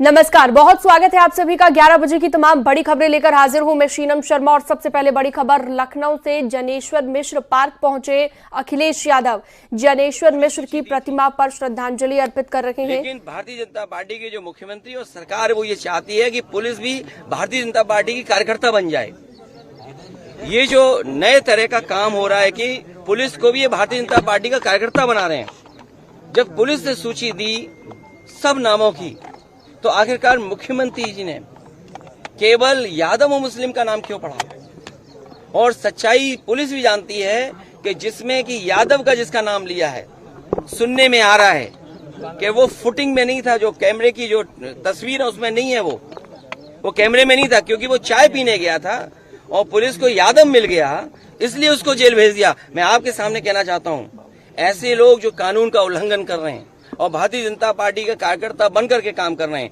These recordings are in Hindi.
नमस्कार, बहुत स्वागत है आप सभी का। 11 बजे की तमाम बड़ी खबरें लेकर हाजिर हूं मैं शीनम शर्मा। और सबसे पहले बड़ी खबर लखनऊ से। जनेश्वर मिश्र पार्क पहुंचे अखिलेश यादव। जनेश्वर मिश्र की प्रतिमा पर श्रद्धांजलि अर्पित कर रहे हैं। लेकिन भारतीय जनता पार्टी के जो मुख्यमंत्री और सरकार है वो ये चाहती है कि पुलिस भी भारतीय जनता पार्टी की कार्यकर्ता बन जाए। ये जो नए तरह का काम हो रहा है कि पुलिस को भी ये भारतीय जनता पार्टी का कार्यकर्ता बना रहे हैं। जब पुलिस ने सूची दी सब नामों की, तो आखिरकार मुख्यमंत्री जी ने केवल यादव और मुस्लिम का नाम क्यों पढ़ा? और सच्चाई पुलिस भी जानती है कि जिसमें कि यादव का जिसका नाम लिया है, सुनने में आ रहा है कि वो फुटिंग में नहीं था, जो कैमरे की जो तस्वीर है उसमें नहीं है, वो कैमरे में नहीं था, क्योंकि वो चाय पीने गया था और पुलिस को यादव मिल गया, इसलिए उसको जेल भेज दिया। मैं आपके सामने कहना चाहता हूँ, ऐसे लोग जो कानून का उल्लंघन कर रहे हैं और भारतीय जनता पार्टी का कार्यकर्ता बनकर के काम कर रहे हैं,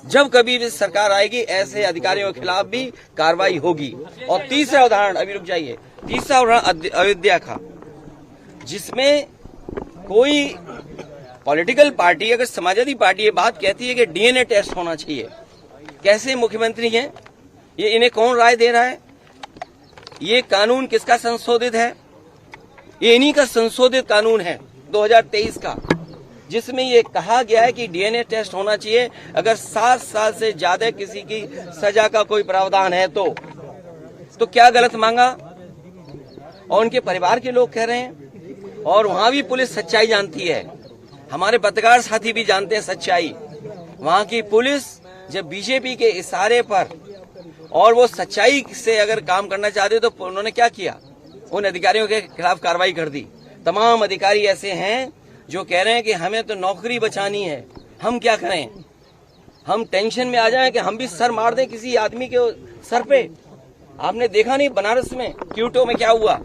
जब कभी भी सरकार आएगी ऐसे अधिकारियों के खिलाफ भी कार्रवाई होगी। और तीसरा उदाहरण, अभी रुक जाइए, तीसरा उदाहरण अयोध्या का, जिसमें कोई पॉलिटिकल पार्टी, अगर समाजवादी पार्टी ये बात कहती है कि डीएनए टेस्ट होना चाहिए, कैसे मुख्यमंत्री हैं ये, इन्हें कौन राय दे रहा है? ये कानून किसका संशोधित है? ये इन्हीं का संशोधित कानून है 2023 का, जिसमें ये कहा गया है कि डीएनए टेस्ट होना चाहिए अगर 7 साल से ज्यादा किसी की सजा का कोई प्रावधान है तो क्या गलत मांगा? और उनके परिवार के लोग कह रहे हैं, और वहां भी पुलिस सच्चाई जानती है, हमारे पत्रकार साथी भी जानते हैं सच्चाई। वहां की पुलिस जब बीजेपी के इशारे पर और वो सच्चाई से अगर काम करना चाहते तो उन्होंने क्या किया? उन अधिकारियों के खिलाफ कार्रवाई कर दी। तमाम अधिकारी ऐसे हैं जो कह रहे हैं कि हमें तो नौकरी बचानी है, हम क्या करें? हम टेंशन में आ जाएं कि हम भी सर मार दें किसी आदमी के सर पे। आपने देखा नहीं बनारस में क्यूटो में क्या हुआ?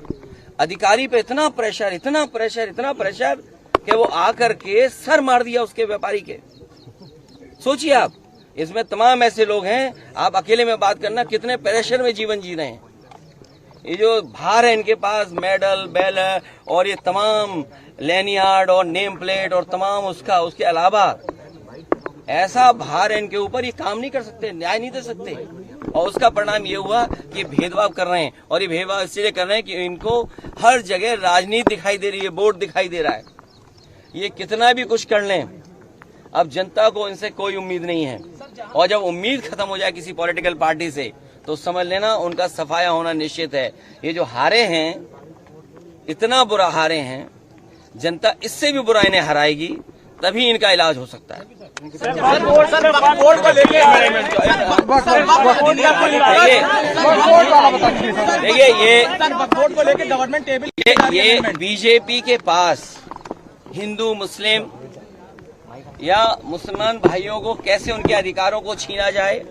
अधिकारी पे इतना प्रेशर, इतना प्रेशर, इतना प्रेशर कि वो आकर के सर मार दिया उसके व्यापारी के। सोचिए आप, इसमें तमाम ऐसे लोग हैं, आप अकेले में बात करना कितने प्रेशर में जीवन जी रहे हैं। ये जो भार है इनके पास, मेडल, बैनर और ये तमाम लैनियार्ड और नेम प्लेट और तमाम उसके अलावा ऐसा भार है इनके ऊपर, ये काम नहीं कर सकते, न्याय नहीं दे सकते। और उसका परिणाम ये हुआ कि भेदभाव कर रहे हैं, और ये भेदभाव इसलिए कर रहे हैं कि इनको हर जगह राजनीति दिखाई दे रही है, वोट दिखाई दे रहा है। ये कितना भी कुछ कर लें, अब जनता को इनसे कोई उम्मीद नहीं है। और जब उम्मीद खत्म हो जाए किसी पॉलिटिकल पार्टी से, तो समझ लेना उनका सफाया होना निश्चित है। ये जो हारे हैं, इतना बुरा हारे हैं, जनता इससे भी बुरा इन्हें हराएगी, तभी इनका इलाज हो सकता है। देखिए ये बीजेपी के पास हिंदू, मुस्लिम या मुसलमान भाइयों को कैसे उनके अधिकारों को छीना जाए,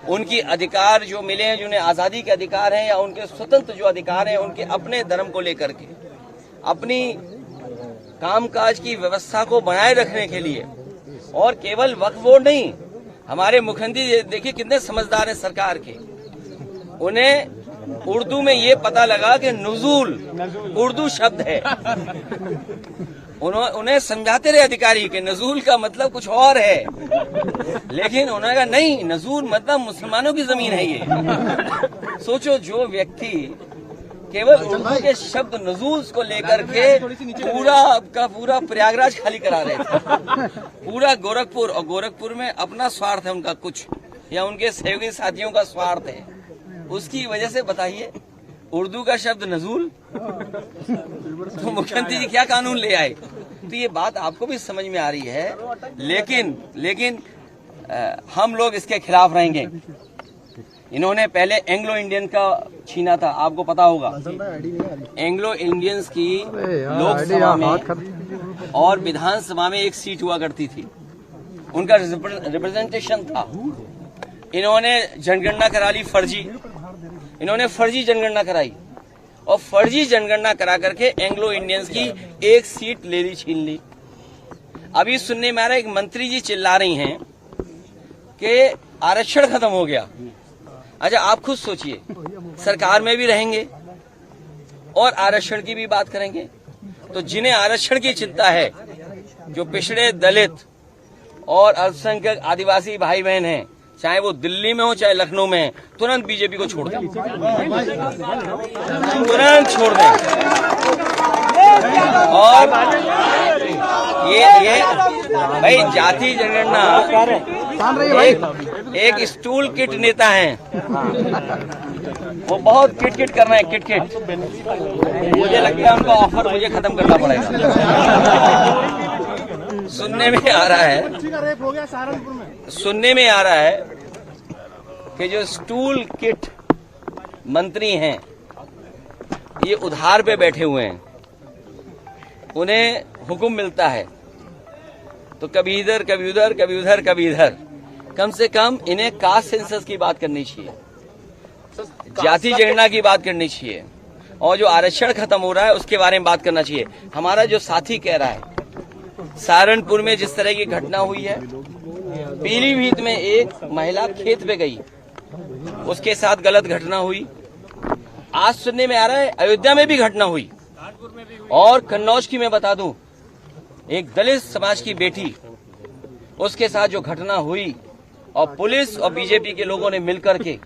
उनकी अधिकार जो मिले हैं, जिन्हें आजादी के अधिकार हैं या उनके स्वतंत्र जो अधिकार हैं, उनके अपने धर्म को लेकर के अपनी कामकाज की व्यवस्था को बनाए रखने के लिए। और केवल वक्फ बोर्ड नहीं, हमारे मुख्यमंत्री देखिए कितने समझदार हैं सरकार के। उन्हें उर्दू में ये पता लगा कि नुज़ूल उर्दू शब्द है, उन्हें समझाते रहे अधिकारी के नजूल का मतलब कुछ और है, लेकिन उन्होंने कहा नहीं, नजूल मतलब मुसलमानों की जमीन है ये। सोचो, जो व्यक्ति केवल उर्दू के शब्द नजूल को लेकर के पूरा प्रयागराज खाली करा रहे थे, पूरा गोरखपुर, और गोरखपुर में अपना स्वार्थ है उनका कुछ, या उनके सहयोगी साथियों का स्वार्थ है, उसकी वजह से बताइए उर्दू का शब्द नजूल, तो मुख्यमंत्री जी क्या कानून ले आए? तो ये बात आपको भी समझ में आ रही है, लेकिन हम लोग इसके खिलाफ रहेंगे। इन्होंने पहले एंग्लो इंडियन का छीना था, आपको पता होगा। एंग्लो इंडियंस की लोकसभा में और विधानसभा में एक सीट हुआ करती थी, उनका रिप्रेजेंटेशन था। इन्होंने जनगणना करा ली फर्जी, इन्होंने फर्जी जनगणना कराई, और फर्जी जनगणना करा करके एंग्लो इंडियंस की एक सीट ले ली, छीन ली। अभी सुनने में आ रहा है, एक मंत्री जी चिल्ला रही हैं कि आरक्षण खत्म हो गया। अच्छा, आप खुद सोचिए, सरकार में भी रहेंगे और आरक्षण की भी बात करेंगे, तो जिन्हें आरक्षण की चिंता है, जो पिछड़े, दलित और अल्पसंख्यक आदिवासी भाई बहन हैं, चाहे वो दिल्ली में हो चाहे लखनऊ में है, तुरंत बीजेपी को छोड़ दें, तुरंत छोड़ दें। और ये भाई जाति जनगणना एक स्टूल किट नेता हैं, वो बहुत किट कर रहे हैं, किट। मुझे लगता है उनका ऑफर मुझे खत्म करना पड़ेगा। सुनने में आ रहा है कि जो स्टूल किट मंत्री हैं ये उधार पे बैठे हुए हैं, उन्हें हुक्म मिलता है तो कभी इधर कभी उधर, कभी उधर कभी इधर। कम से कम इन्हें कास्ट सेंसस की बात करनी चाहिए, जाति जनगणना की बात करनी चाहिए, और जो आरक्षण खत्म हो रहा है उसके बारे में बात करना चाहिए। हमारा जो साथी कह रहा है सहारनपुर में जिस तरह की घटना हुई है, पीलीभीत में एक महिला खेत पे गई, उसके साथ गलत घटना हुई। आज सुनने में आ रहा है अयोध्या में भी घटना हुई, और कन्नौज की मैं बता दूं, एक दलित समाज की बेटी, उसके साथ जो घटना हुई, और पुलिस और बीजेपी के लोगों ने मिलकर के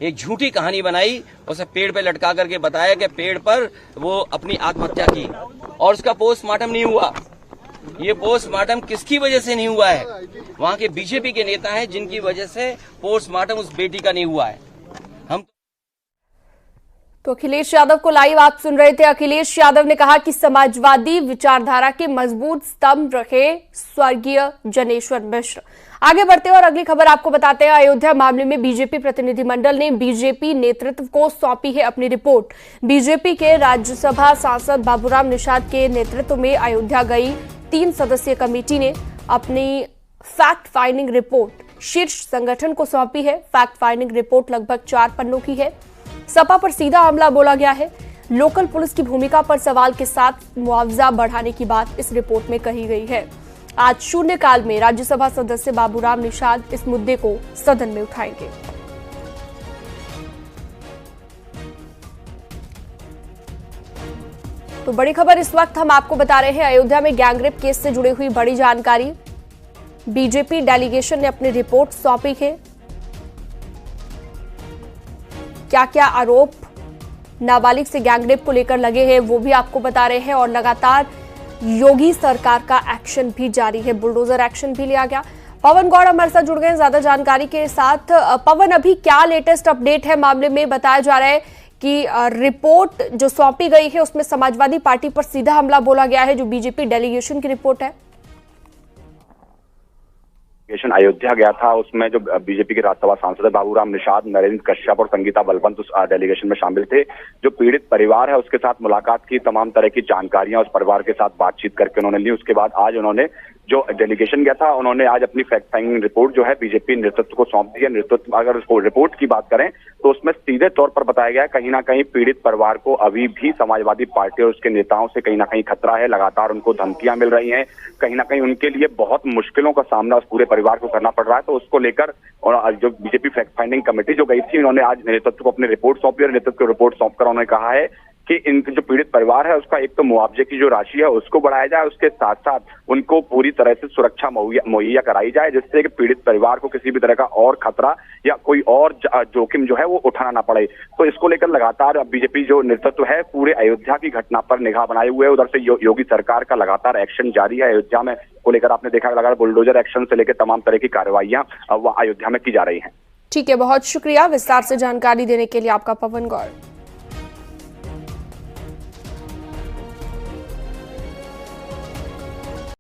एक झूठी कहानी बनाई, उसे पेड़ पे लटका करके बताया कि पेड़ पर वो अपनी आत्महत्या की, और उसका पोस्टमार्टम नहीं हुआ। ये पोस्टमार्टम किसकी वजह से नहीं हुआ है? वहां के बीजेपी के नेता हैं जिनकी वजह से पोस्टमार्टम उस बेटी का नहीं हुआ है। हम तो अखिलेश यादव को लाइव आप सुन रहे थे। अखिलेश यादव ने कहा कि समाजवादी विचारधारा के मजबूत स्तंभ रहे स्वर्गीय जनेश्वर मिश्र। आगे बढ़ते हैं और अगली खबर आपको बताते हैं। अयोध्या मामले में बीजेपी प्रतिनिधिमंडल ने बीजेपी नेतृत्व को सौंपी है अपनी रिपोर्ट। बीजेपी के राज्यसभा सांसद बाबूराम निषाद के नेतृत्व में अयोध्या गई 3 सदस्यीय कमेटी ने अपनी फैक्ट फाइंडिंग रिपोर्ट शीर्ष संगठन को सौंपी है। फैक्ट फाइंडिंग रिपोर्ट लगभग 4 पन्नों की है। सपा पर सीधा हमला बोला गया है। लोकल पुलिस की भूमिका पर सवाल के साथ मुआवजा बढ़ाने की बात इस रिपोर्ट में कही गई है। आज शून्यकाल में राज्यसभा सदस्य बाबूराम निषाद इस मुद्दे को सदन में उठाएंगे। तो बड़ी खबर इस वक्त हम आपको बता रहे हैं। अयोध्या में गैंगरेप केस से जुड़ी हुई बड़ी जानकारी। बीजेपी डेलीगेशन ने अपनी रिपोर्ट सौंपी है। क्या क्या आरोप नाबालिग से गैंगरेप को लेकर लगे हैं वो भी आपको बता रहे हैं, और लगातार योगी सरकार का एक्शन भी जारी है, बुलडोजर एक्शन भी लिया गया। पवन गौड़ हमारे साथ जुड़ गए हैं ज्यादा जानकारी के साथ। पवन, अभी क्या लेटेस्ट अपडेट है मामले में? बताया जा रहा है कि रिपोर्ट जो सौंपी गई है उसमें समाजवादी पार्टी पर सीधा हमला बोला गया है, जो बीजेपी डेलीगेशन की रिपोर्ट है। अयोध्या गया था, उसमें जो बीजेपी के राज्यसभा सांसद बाबूराम निषाद, नरेंद्र कश्यप और संगीता बलवंत उस डेलीगेशन में शामिल थे। जो पीड़ित परिवार है उसके साथ मुलाकात की, तमाम तरह की जानकारियां उस परिवार के साथ बातचीत करके उन्होंने ली। उसके बाद आज उन्होंने जो डेलीगेशन गया था, उन्होंने आज अपनी फैक्ट फाइंडिंग रिपोर्ट जो है बीजेपी नेतृत्व को सौंप दी है। नेतृत्व, अगर उसको रिपोर्ट की बात करें तो उसमें सीधे तौर पर बताया गया है कहीं ना कहीं पीड़ित परिवार को अभी भी समाजवादी पार्टी और उसके नेताओं से कहीं ना कहीं खतरा है। लगातार उनको धमकियां मिल रही हैं, कहीं ना कहीं उनके लिए बहुत मुश्किलों का सामना उस पूरे परिवार को करना पड़ रहा है। तो उसको लेकर और जो बीजेपी फैक्ट फाइंडिंग कमेटी जो गई थी, उन्होंने आज नेतृत्व को अपनी रिपोर्ट सौंपी, और नेतृत्व को रिपोर्ट सौंपकर उन्होंने कहा है कि इनके जो पीड़ित परिवार है उसका एक तो मुआवजे की जो राशि है उसको बढ़ाया जाए, उसके साथ साथ उनको पूरी तरह से सुरक्षा मुहैया कराई जाए, जिससे कि पीड़ित परिवार को किसी भी तरह का और खतरा या कोई और जोखिम जो है वो उठाना ना पड़े। तो इसको लेकर लगातार बीजेपी जो नेतृत्व है पूरे अयोध्या की घटना पर निगाह बनाए हुए है। उधर से योगी सरकार का लगातार एक्शन जारी है अयोध्या में को लेकर। आपने देखा लगातार बुलडोजर एक्शन से लेकर तमाम तरह की कार्रवाइयां अयोध्या में की जा रही है। ठीक है, बहुत शुक्रिया विस्तार से जानकारी देने के लिए आपका पवन गौड़।